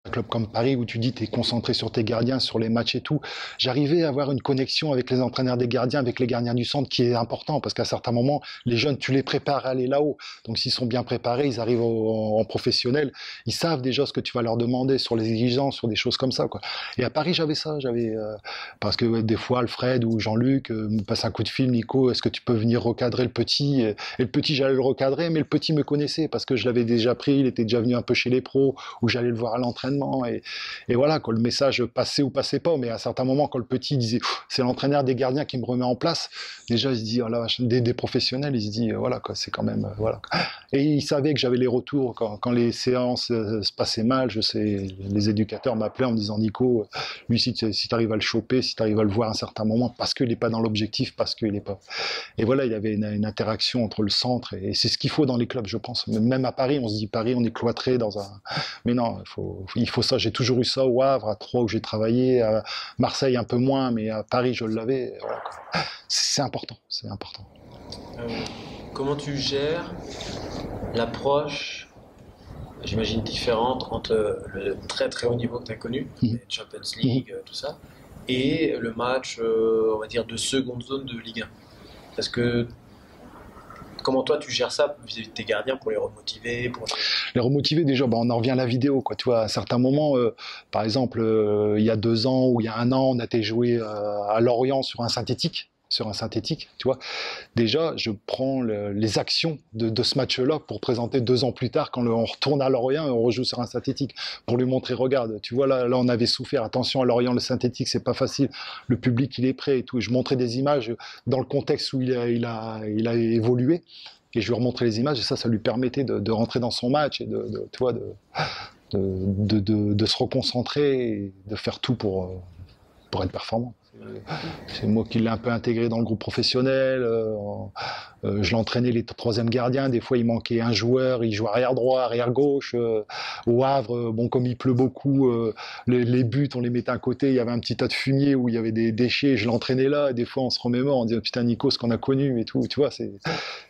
Un club comme Paris où tu dis tu es concentré sur tes gardiens, sur les matchs et tout. J'arrivais à avoir une connexion avec les entraîneurs des gardiens, avec les gardiens du centre qui est important parce qu'à certains moments, les jeunes, tu les prépares à aller là-haut. Donc s'ils sont bien préparés, ils arrivent en professionnel, ils savent déjà ce que tu vas leur demander sur les exigences, sur des choses comme ça, quoi. Et à Paris, j'avais ça, parce que ouais, des fois Alfred ou Jean-Luc me passe un coup de fil, Nico, est-ce que tu peux venir recadrer le petit? Et le petit, j'allais le recadrer, mais le petit me connaissait parce que je l'avais déjà pris, il était déjà venu un peu chez les pros, où j'allais le voir à l'entraînement. Et voilà, quand le message passait ou passait pas, mais à certains moments, quand le petit disait c'est l'entraîneur des gardiens qui me remet en place, déjà il se dit, oh là, des professionnels, il se dit, voilà, quoi, c'est quand même, voilà. Et il savait que j'avais les retours quand les séances se passaient mal, je sais, les éducateurs m'appelaient en me disant, Nico, lui, si tu arrives à le choper, si tu arrives à le voir à un certain moment, parce qu'il n'est pas dans l'objectif, parce qu'il n'est pas. Et voilà, il y avait une interaction entre le centre, et c'est ce qu'il faut dans les clubs, je pense. Même à Paris, on se dit, Paris, on est cloîtré dans un. Mais non, il faut ça. J'ai toujours eu ça au Havre, à Troyes où j'ai travaillé, à Marseille un peu moins, mais à Paris je l'avais. Voilà, quoi. C'est important, c'est important. Euh, Comment tu gères l'approche, j'imagine différente, entre le très très haut niveau que tu as connu, les Champions League, tout ça, et le match, on va dire, de seconde zone de Ligue 1? Parce que comment toi tu gères ça vis-à-vis de tes gardiens pour les remotiver, pour les remotiver déjà, on en revient à la vidéo, quoi. Tu vois, à certains moments, par exemple, il y a 2 ans ou il y a 1 an, on a été joué à Lorient sur un synthétique. Tu vois. Déjà, je prends les actions de ce match-là pour présenter 2 ans plus tard, quand on retourne à Lorient et on rejoue sur un synthétique, pour lui montrer, regarde, tu vois, là on avait souffert, attention à Lorient, le synthétique, c'est pas facile, le public, il est prêt et tout. Et je montrais des images dans le contexte où il a évolué, et je lui remontrais les images, et ça lui permettait de rentrer dans son match et tu vois, de se reconcentrer et de faire tout pour être performant. C'est moi qui l'ai un peu intégré dans le groupe professionnel. Je l'entraînais les troisième gardiens. Des fois, il manquait un joueur. Il jouait arrière droit, arrière gauche. Au Havre, bon, comme il pleut beaucoup, les buts, on les mettait à côté. Il y avait un petit tas de fumier où il y avait des déchets. Je l'entraînais là. Et des fois, on se remémore. On dit, putain, Nico, ce qu'on a connu et tout. Tu vois,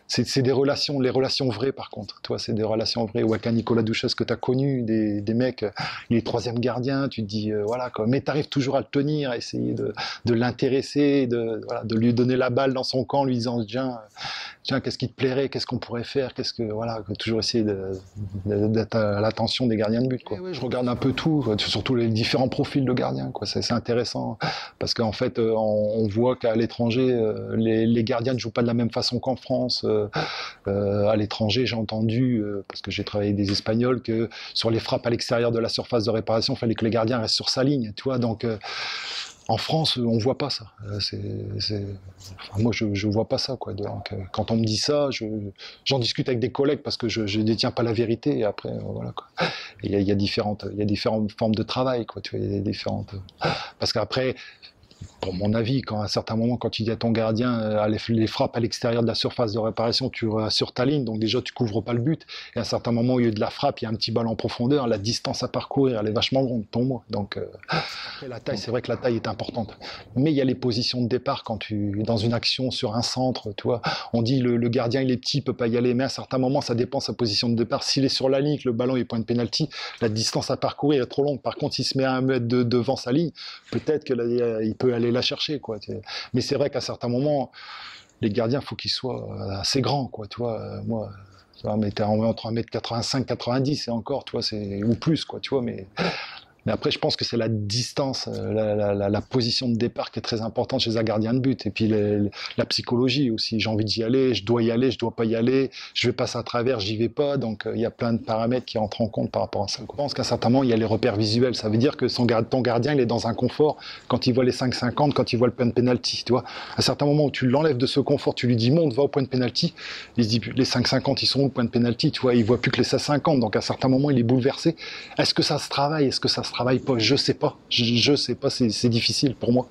c'est des relations, les relations vraies par contre. Toi, c'est des relations vraies. Ou avec un Nicolas Duchesne que tu as connu, des mecs, il est troisième gardien, tu te dis, voilà quoi. Mais tu arrives toujours à le tenir, à essayer de l'intéresser, de lui donner la balle dans son camp, lui disant, tiens, qu'est-ce qui te plairait, qu'est-ce qu'on pourrait faire, toujours essayer d'être à l'attention des gardiens de but, quoi. Oui, je regarde un peu tout, surtout les différents profils de gardiens, quoi. C'est intéressant parce qu'en fait, on voit qu'à l'étranger, les gardiens ne jouent pas de la même façon qu'en France. À l'étranger, j'ai entendu, parce que j'ai travaillé avec des Espagnols, que sur les frappes à l'extérieur de la surface de réparation, il fallait que les gardiens restent sur sa ligne, tu vois. Donc, en France, on voit pas ça. Enfin, moi, je vois pas ça, quoi. Donc, quand on me dit ça, j'en discute avec des collègues parce que je détiens pas la vérité. Et après, voilà, quoi. Il y a différentes formes de travail, quoi. Tu vois, il y a différentes. Parce qu'après, pour mon avis, à un certain moment, quand tu dis à ton gardien, les frappes à l'extérieur de la surface de réparation, tu restes sur ta ligne, donc déjà tu couvres pas le but. Et à un certain moment, au lieu de la frappe, il y a un petit ballon en profondeur, la distance à parcourir, elle est vachement grande pour moi. Donc, après, la taille, c'est vrai que la taille est importante. Mais il y a les positions de départ quand dans une action sur un centre, tu vois. On dit le gardien, il est petit, il peut pas y aller, mais à un certain moment, ça dépend de sa position de départ. S'il est sur la ligne, que le ballon est point de pénalty, la distance à parcourir est trop longue. Par contre, s'il se met à 1 mètre devant sa ligne, peut-être qu'il peut aller la chercher, quoi. Mais c'est vrai qu'à certains moments, les gardiens, il faut qu'ils soient assez grands, quoi. Tu vois, moi, on était entre 1m85, 90 et encore, tu vois, ou plus, quoi. Tu vois, mais après, je pense que c'est la distance, la position de départ qui est très importante chez un gardien de but. Et puis la psychologie aussi. J'ai envie d'y aller, je dois pas y aller, je vais passer à travers, j'y vais pas. Donc il y a plein de paramètres qui entrent en compte par rapport à ça. Je pense qu'à certains moments, il y a les repères visuels. Ça veut dire que ton gardien, il est dans un confort quand il voit les 5,50, quand il voit le point de pénalty. Tu vois, à certains moments où tu l'enlèves de ce confort, tu lui dis monte, va au point de pénalty. Il se dit les 5,50, ils sont où le point de pénalty. Tu vois, il voit plus que les 16,50. Donc à certains moments, il est bouleversé. Est-ce que ça se travaille? Est-ce que ça se travaille pas? Je sais pas. Je sais pas. C'est difficile pour moi.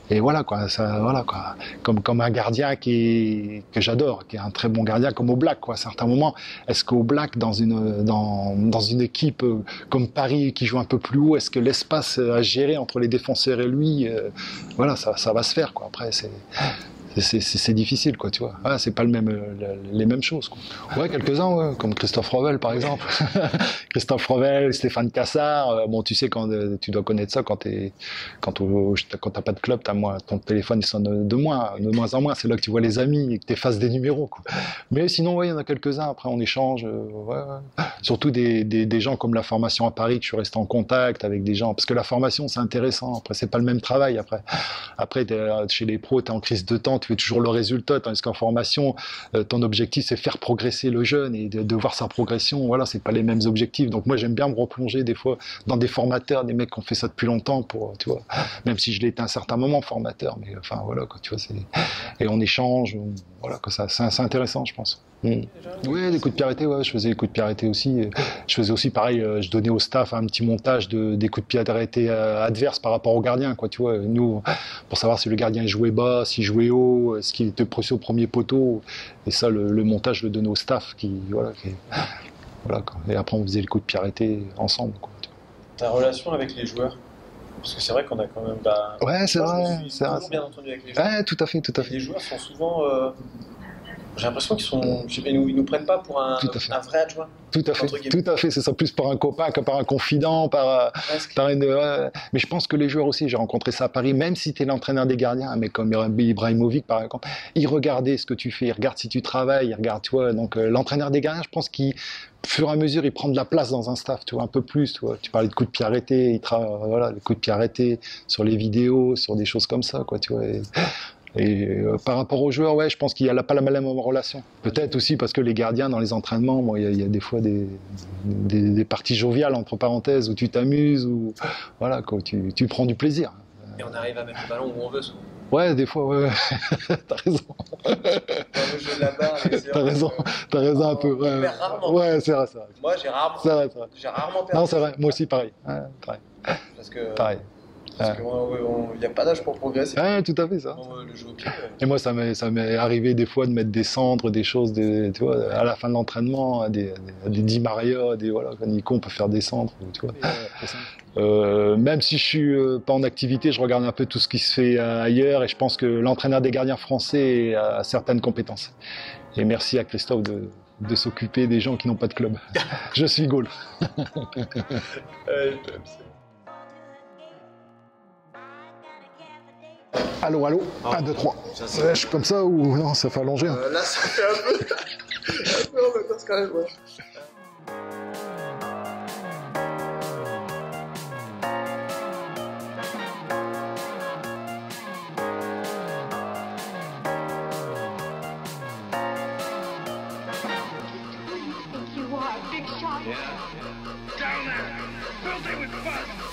Et voilà quoi. Voilà quoi. Comme un gardien que j'adore, qui est un très bon gardien, comme Oblak quoi. À certains moments, est-ce qu'Oblak dans une équipe comme Paris qui joue un peu plus haut, est-ce que l'espace à gérer entre les défenseurs et lui, voilà, ça va se faire quoi. Après c'est difficile, quoi, tu vois. Ah, c'est pas les mêmes choses, quoi. Ouais, quelques-uns, ouais, comme Christophe Revel, par exemple. Christophe Revel, Stéphane Cassard. Bon, tu sais, tu dois connaître ça quand t'as pas de club, ton téléphone il sonne de moins en moins. C'est là que tu vois les amis et que t'effaces des numéros, quoi. Mais sinon, ouais, il y en a quelques-uns. Après, on échange. Ouais, ouais. Surtout des gens comme la formation à Paris, que je suis resté en contact avec des gens. Parce que la formation, c'est intéressant. Après, c'est pas le même travail. Après chez les pros, t'es en crise de temps, tu veux toujours le résultat, tandis qu'en formation, ton objectif, c'est faire progresser le jeune et de voir sa progression. Voilà, c'est pas les mêmes objectifs. Donc moi, j'aime bien me replonger des fois dans des formateurs, des mecs qui ont fait ça depuis longtemps, tu vois, même si je l'ai été à un certain moment formateur, mais enfin voilà, quoi, tu vois, et on échange, voilà, quoi, c'est intéressant, je pense. Oui, les coups de pied arrêtés, ouais, je faisais les coups de pied arrêtés aussi. Je faisais aussi pareil, je donnais au staff un petit montage des coups de pied arrêtés adverses par rapport au gardien, quoi, tu vois. Nous, pour savoir si le gardien jouait bas, s'il jouait haut, ce qu'il était poussé au premier poteau. Et ça, le montage, je le donnais au staff voilà, quoi. Et après, on faisait les coups de pied arrêtés ensemble, quoi. Ta relation avec les joueurs? Parce que c'est vrai qu'on a quand même. Ouais, c'est vrai. Je me suis toujours bien entendu avec les joueurs. Ouais, tout à fait. Les joueurs sont souvent. J'ai l'impression ils nous prennent pas pour un vrai adjoint. Tout à fait, c'est ça, plus par un copain que par un confident, mais je pense que les joueurs aussi, j'ai rencontré ça à Paris, même si tu es l'entraîneur des gardiens, mais comme Ibrahimovic par exemple, il regardait ce que tu fais, il regarde si tu travailles, il regarde, tu vois, donc l'entraîneur des gardiens, je pense qu'au fur et à mesure, il prend de la place dans un staff, tu vois, un peu plus, tu vois. Tu parlais de coups de pied arrêtés, voilà, les coups de pied arrêtés sur les vidéos, sur des choses comme ça, quoi, tu vois. Et par rapport aux joueurs, ouais, je pense qu'il n'y a pas la même relation. Peut-être aussi parce que les gardiens, dans les entraînements, bon, il y a des fois des parties joviales, entre parenthèses, où tu t'amuses, ou voilà, quoi, tu prends du plaisir. Et on arrive à mettre le ballon où on veut, souvent. Ouais, des fois, ouais. T'as raison. T'as raison un peu. On perd rarement. Ouais, c'est vrai. Moi, j'ai rarement perdu. Non, c'est vrai, moi aussi, pareil. Ouais, pareil. Pareil. Parce qu'il n'y a pas d'âge pour progresser. Ouais, tout à fait, ça. Le jeu au pied. Et moi, ça m'est arrivé des fois de mettre des cendres, des choses, tu vois, à la fin de l'entraînement, des Di Maria, voilà, quand Nico, on peut faire des cendres, tu vois. Même si je suis pas en activité, je regarde un peu tout ce qui se fait ailleurs, et je pense que l'entraîneur des gardiens français a certaines compétences. Et merci à Christophe de s'occuper des gens qui n'ont pas de club. Je suis Gaulle. Allô, 1, 2, 3. Ouais, je suis comme ça ou non, ça fait allonger. Là, ça fait un peu. On va faire quand même, ouais. Yeah. Down there, filthy with fun.